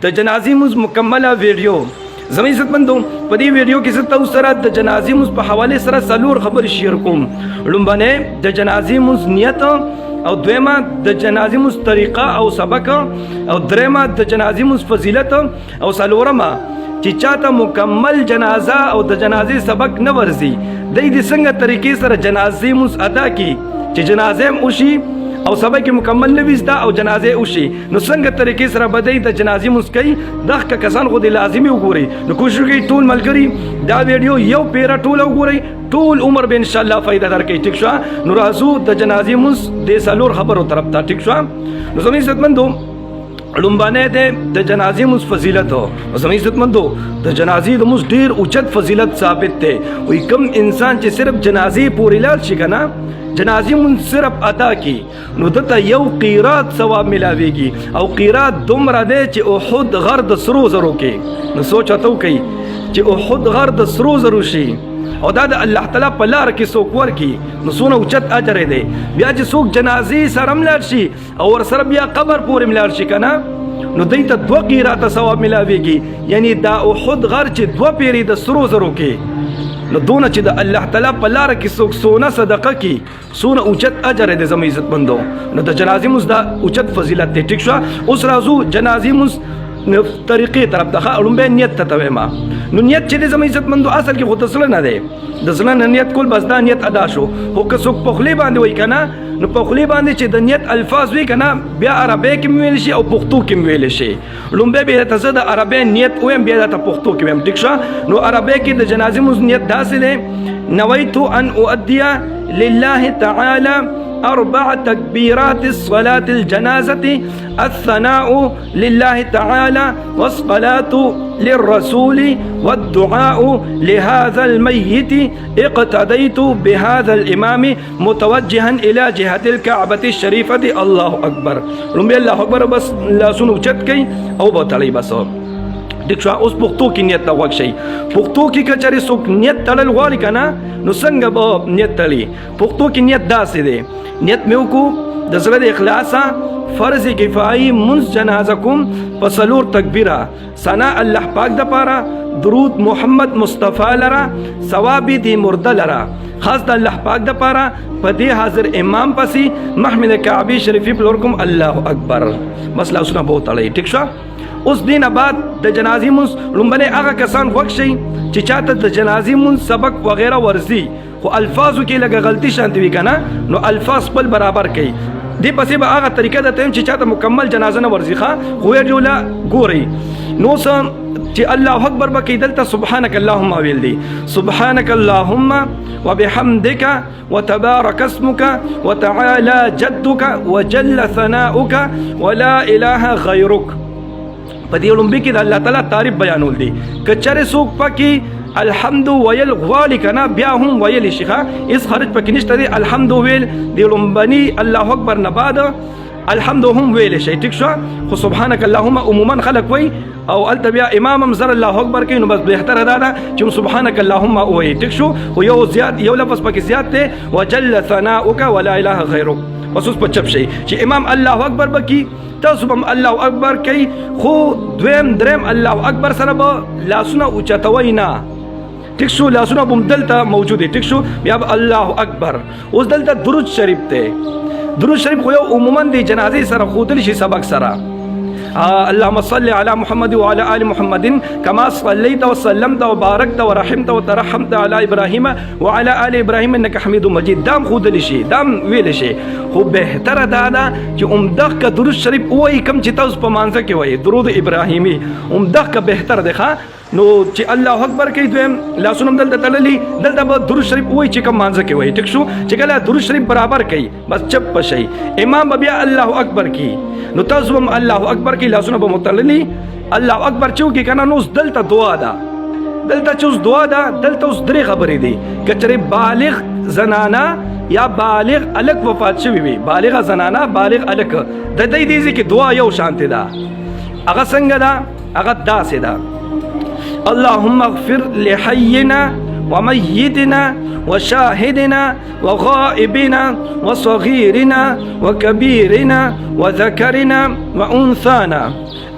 د جنازې مونځ مکمله ویډیو زموږ عزتمندو په دې ویډیو کې زه تاسو سره د جنازې مونځ په حوالې سره څلور خبرې شیر کوم. لومبنۍ د جنازې مونځ نیت او دویمه د جنازې مونځ طریقه او سبق او دریمه د جنازې مونځ فضیلت او څلورمه چې چاته مکمل جنازه او د جنازې سبق نه ورځي دی د څنګه طریقې سره جنازې مونځ ادا کی چې جنازه هم وشي او سبق مکمل نه وي او جنازه وشي نو څنګه طریقې سره بدای د جنازې مونځ کوي دغه کسان خو د لازمي وګوري نو کوشش کوي ټول ملګري دا ویډیو یو پیره ټول وګورئ ټول عمر به ان شاء الله فائدہ درکړي. ټیک شو نو راځو د جنازې مونځ د څلور خبرو طرف ته. ټیک شو نو زموږ عزتمندو لومبانه ده د جنازې مونځ فضیلت او زموږ عزتمندو د جنازې د مونځ ډیر اوچت فضیلت ثابت ده. وي کوم انسان چې صرف جنازې پورې لاړ شي کنه جنازې مونځ صرف ادا کی نو دته یو قیرات ثواب ملاويږي او قیرات دومره ده چې احد غر د سرو زرو کې نو سوچ اتو کوي چې احد غر د سرو زرو شي او دا د الله تعالی په لار کې څوک ورکی نو څونه اوچت اجر دی. بیا چې څوک جنازې سره ملاړ شي او ور سره بیا قبر پورې ملاړ شي کنه نو دیت دو قیرات ثواب ملاويږي یعنی دا احد غر چې دو پیری د سرو زرو کې نو دونه چې د الله تعالی په لار کې څوک سونه صدقه کی سونه اوچت اجر دی. زموږ عزت مندو نو د جنازې مونځ دا اوچت فضیلت دی. ټیک شو اوس راځو جنازې مونځ نو طریقې طرف ته لومبه نیت ته ویما نو نیت چې زموږ عزت مندو اصل کې خو تسل نه دی د ځلن نیت کول بس دا نیت ادا شو هو که څوک په خلی باندې وای کنه نو په خلی باندې چې د نیت الفاظ وی کنه بیا عربی کې ویل شي او پښتو کې ویل شي. لومبه به ته د عربی نیت ویم بیا د پښتو کې ویم. ټیک شو نو عربی کې د جنازې مونځ نیت داسې دی نویت ان اؤدي لله تعالی 4 تكبيرات الصلاة الجنازة الثناء لله تعالى والصلاة للرسول والدعاء لهذا الميت اقتديت بهذا الإمام متوجها إلى جهة الكعبة الشريفة. الله أكبر لومبي الله أكبر بس لا سنو چتكي أو بطلي بس. ټیک شو اوس پښتو کې نیت لا وښي پښتو کې کچري څوک نیت تړل غواړي کنه نو څنګه به نیت تړي پښتو کې نیت داسې دی نیت مې وکړو د زړه د اخلاص فرض کفایي منځ جنازه کوم په څلور تکبیره ثنا الله پاک د پاره درود محمد مصطفی لرا ثواب دی مرده لرا خاص د الله پاک د پاره په دې حاضر امام پسې محمد کعبه شریفی پلورکم الله اکبر مسله اوسنه بہت اړای. ټیک شو اوس دینه بعد د جنازې مونځ لومبنه هغه کسان وښي چې چاته د جنازې مونځ سبق وغیرہ ورزي خو الفاظو کې لګه غلطي شانت وی کنه نو الفاظ خپل برابر کړي دی پسې به هغه طریقه د تیم چې چاته مکمل جنازه نه ورزي ښه خو یې جوړه ګوري نو سم چې الله اکبر بکې دلته سبحانك اللهم ویل دي سبحانك اللهم وبحمدك وتبارك اسمك وتعالى جدك وجل ثناؤك ولا اله غيرك. په دې لومبي کې د الله تعالی تعریف بیانول دي کچره څوک پکې الحمد ویل غواړي کنه بیا هم ویل شيخه اس خرج پکې نشته دي الحمد ویل دی لومبني الله اکبر نه بعد الحمد هم ویل شي. ټیک شو خو سبحانك اللهم عموما خلق وي او التبیا امام زر الله اکبر کوي نو بس بهتر ادا ده چې سبحانك اللهم وي. ټیک شو خو یو زیات یو لفظ پکې زیات ته وجل ثناؤك ولا اله غيرك بس اوس په چپ شي چې امام الله اکبر بکی تاسو هم الله اکبر کوي خو دویم دریم الله اکبر سره به لاسونه اوچتوي نه. ټیک شو لاسونه بم دلته موجود دي. ټیک شو بیا الله اکبر اوس دلته درود شریف ته درود شریف خو یو عموما د جنازې سره خودل شي سبق سره اللهم صل على محمد وعلى آل محمد كما صليت وسلمت وباركت ورحمت وترحمت على إبراهيم وعلى آل إبراهيم إنك حميد مجيد. دام خودل شي دام ویل شي خو بهتره دا ده چې عمدغه کا درود شریف وای کم چې تاسو په مانځه کې وای درود ابراهیمی عمدغه کا بهتر ده نو چې الله اکبر کوي دویم لاسونه دلته تللی دلته به درود شریف وای چې کوم مانځه کې وای. ټیک شو چې کله درود شریف برابر کوي بس چپ پشي امام بیا الله اکبر کوي نو تاسو هم الله اکبر کوي لاسونه به متللی الله اکبر چو کې کنه نو دلته دعا ده دلته چې دعا ده دلته اوس درې خبرې دي کچره بالغ زنانا یا بالغ الک وفات شوی وي بالغ زنانا بالغ الک د دې دې کې دعا یو شانت ده هغه څنګه ده هغه داسې ده اللهم اغفر لحينا وميتنا وشاهدنا وغائبنا وصغيرنا وكبيرنا وذكرنا وأنثانا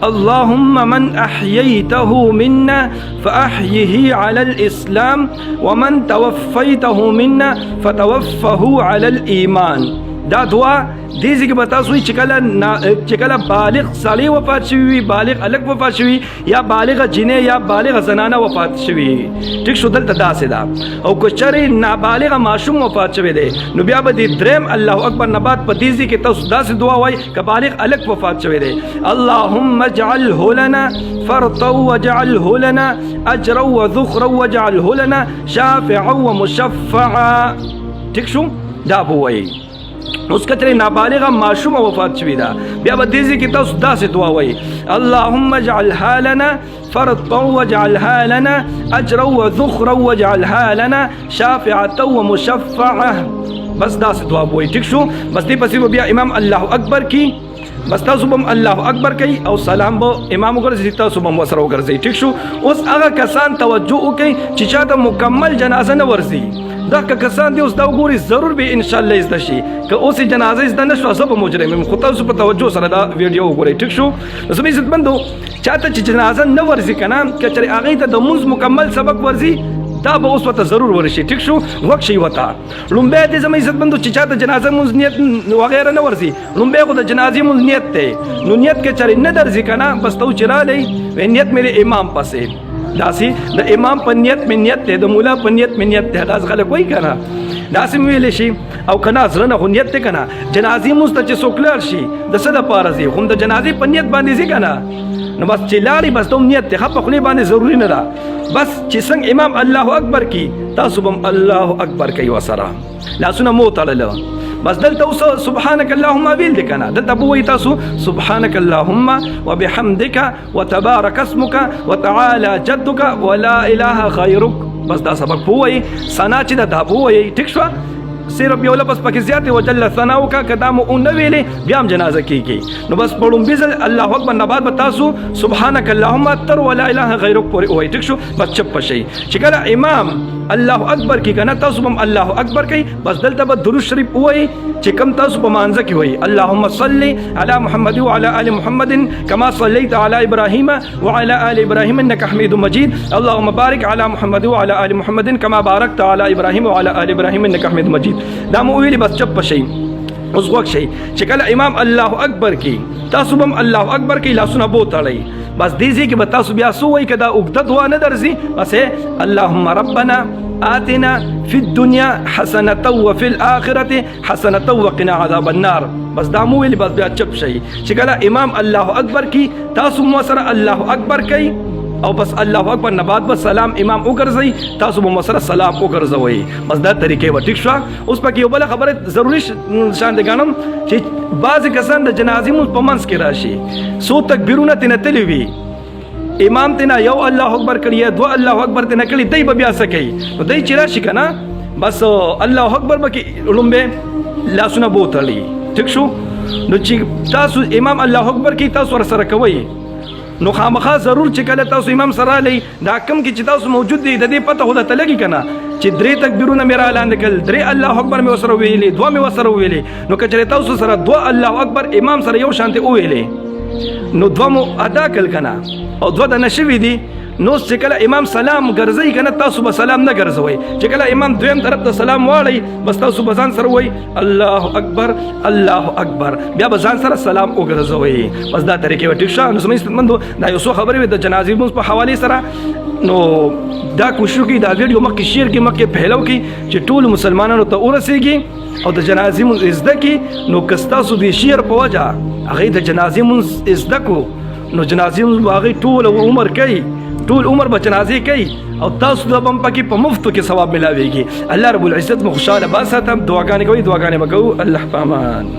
اللهم من أحييته منا فأحيه على الإسلام ومن توفيته منا فتوفه على الإيمان. دا دعا دیزی کې بتا سوی چکلا بالغ سالی وفات شوی، بالغ الګ وفات شوی، یا بالغ جنې یا بالغ زنانه وفات شوی. ټیک شو دلته داسې دا او کچری نابالغ ماشوم وفات شوی دی نو بیا به دې دریم الله اکبر نبات په دیزی کې تاسو داسې دعا وای ک بالغ الګ وفات شوی دی اللهم اجعله لنا فرطا واجعله لنا اجرا وذخرا واجعله لنا شافعا ومشفعا. ټیک شو دا بوي اوس کتره نابالغ معصوم وفات شوی دا بیا به دیزی کې تاسو داسې دعا وای اللهم اجعلها لنا فرطا واجعلها لنا اجرا وذخرا واجعلها لنا شافعة ومشفعة. بس داسې دعا وای. ټیک شو بس دې پسې بیا امام الله اکبر کی بس تاسو بم الله اکبر کوي او سلام به امام وګرځي تاسو بم وسره وګرځي. ټیک شو اوس هغه کسان توجه وکړي چې چاته مکمل جنازه نه ورځي دا کسان دی اوس دا وګوري ضرور به ان شاء الله زده شي که اوس جنازه زده نشو زه به مجرم خو تاسو په توجه سره دا ویډیو وګورئ. ټیک شو زموږ عزت مندو چاته چې جنازه نه ورځي کنه کچره هغه ته د منځ مکمل سبق ورځي دا به اوس وته ضرور ورشي. ټیک شو وخت شي وته لومبه دې زموږ عزت مندو چې چاته جنازه مونږ نیت وغیرہ نه ورځي لومبه خو د جنازې مونږ نیت ته نو نیت کې چره نه درځي کنه بس تو چرالې نیت مې امام پسې داسې د امام په نیت مې نیت ته د مولا په نیت مې نیت ته داس خلک وایي کنه داسې ویل شي او کنه زړه نه نیت ته کنه جنازې مونږ ته چې سوکلر شي د څه د پاره زی خو د جنازې په نیت باندې زی کنه نو بس چې لاري بس دوم نیت ته خپ خپل باندې ضروری نه ده بس چې څنګه امام الله اکبر کی تاسو بم الله اکبر کوي وسره لاسونه مو تړل بس دلته اوس سبحانك اللهم ویل دي کنه دلته بوي تاسو سبحانك اللهم وبحمدك وتبارك اسمك وتعالى جدك ولا اله غيرك. بس دا سبق بوي سنا چې دا بوي. ټیک شو صرف یو لفظ پکې زیات وجل ثناؤک کدام او نو ویلې بیا هم جنازه کیږي نو بس پړم بزل الله اکبر نه بعد تاسو سبحانك اللهم تر ولا اله غیرک پورې وای. ټیک شو بس چپ شي چې کله امام الله اکبر کی کنه تاسو هم الله اکبر کوي بس دلته به درود شریف وای چې کم تاسو په مانځه کې وای اللهم صل على محمد وعلى ال محمد كما صليت على ابراهيم وعلى ال ابراهيم انك حميد مجيد اللهم بارك على محمد وعلى ال محمد كما باركت على ابراهيم وعلى ال ابراهيم انك حميد مجيد. دا مو ویلی بس چپ شي اوس وخت شي چې کله امام الله اکبر کی تاسو هم الله اکبر کی لاسونه بوتړی بس دیږي کې به تاسو بیا سو وای کدا وګد دعا نه درځي بس اللهم ربنا آتنا في الدنيا حسنة وفي الآخرة حسنة وقنا عذاب النار. بس دا مو ویلی بس بیا چپ شي چې کله امام الله اکبر کی تاسو مو سره الله اکبر کوي او بس الله اکبر نه بعد بس سلام امام وګرځي تاسو به مسره سلام وګرځوي. بس دا طریقې و. ټیک شو اوس پکې یو بل خبره ضروري شان دي غنم چې بعض کسان د جنازې مو په منځ کې راشي سو تکبیرونه تنه تلوي امام تینا یو الله اکبر کړی دو الله اکبر تینا کړی دای به بیا سکی نو دای چې راشي کنه بس الله اکبر بکی لومبه لاسونه بوتلی. ټیک شو نو چې تاسو امام الله اکبر کی تاسو سره کوي نو خامخا ضرور چې کله تاسو امام سره لې دا کم کې چې تاسو موجود دي د دې پته هدا تلګي کنه چې درې تکبیرونه میرا اعلان کړل درې الله اکبر مې وسره ویلې دوه مې وسره ویلې نو کچره تاسو سره دوه الله اکبر امام سره یو شانته ویلې نو دوه مو ادا کړل کنه او دوه د نشوي دي نو چې کله امام سلام ګرځي کنه تاسو به سلام نه ګرځوي چې کله امام دویم طرف ته سلام واړی بس تاسو به ځان سره وای الله اکبر بیا به ځان سره سلام وګرځوي. بس دا طریقې و. ټیک شو نو سمې ستمندو دا یو څو خبرې د جنازې مونږ په حواله سره نو دا کوشش کی دا ویډیو مکه شیر کی مکه پهلو کی چې ټول مسلمانانو ته ورسیږي او د جنازې مونږ زده کی نو کستا سو دی شیر په وجه هغه د جنازې مونږ زده کو نو جنازې مونږ هغه ټول عمر کوي ټول عمر به جنازې کوي او تاسو د بم پکې په مفتو کې ثواب ملاويږي. الله رب العزت مو خوشاله باساتم دعاګانې کوي دعاګانې وکړو الله پامان.